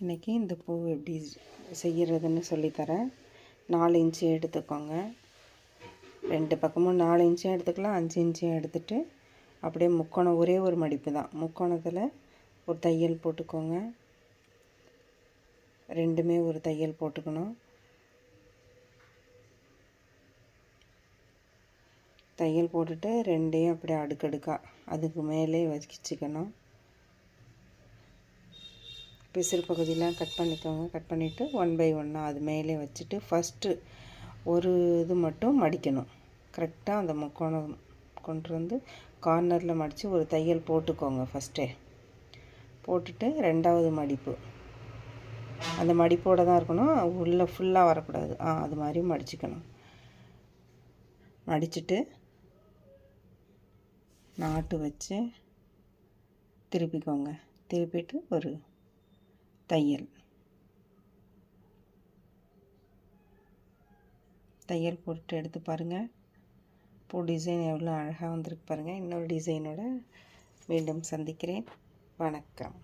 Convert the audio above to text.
இன்றைக்கி இந்த பூ எப்படி செய்கிறதுன்னு சொல்லித்தரேன். 4 இன்ச்சு எடுத்துக்கோங்க. 2 பக்கமும் 4 இன்ச்சும் எடுத்துக்கலாம், 5 இன்ச்சும் எடுத்துகிட்டு அப்படியே முக்கோணம், ஒரே ஒரு மடிப்பு தான், முக்கோணத்தில் ஒரு தையல் போட்டுக்கோங்க. ரெண்டுமே ஒரு தையல் போட்டுக்கணும். தையல் போட்டுட்டு ரெண்டையும் அப்படியே அடுக்கடுக்காக அதுக்கு மேலே வச்சுக்கணும். பிசிறு பகுதியெலாம் கட் பண்ணிக்கோங்க. கட் பண்ணிவிட்டு 1 பை 1 அது மேலே வச்சுட்டு ஃபஸ்ட்டு ஒரு இது மட்டும் மடிக்கணும். கரெக்டாக அந்த முக்கோணம் கொண்டு வந்து கார்னரில் மடித்து ஒரு தையல் போட்டுக்கோங்க. ஃபஸ்ட்டே போட்டுட்டு ரெண்டாவது மடிப்பு அந்த மடிப்போடு தான் இருக்கணும், உள்ளே ஃபுல்லாக வரக்கூடாது. அது மாதிரி மடிச்சுக்கணும். மடிச்சுட்டு நாட்டு வச்சு திருப்பிக்கோங்க. திருப்பிட்டு ஒரு தையல் போட்டு எடுத்து பாருங்கள். பூ டிசைன் எவ்வளோ அழகாக வந்திருக்கு பாருங்கள். இன்னொரு டிசைனோட மீண்டும் சந்திக்கிறேன். வணக்கம்.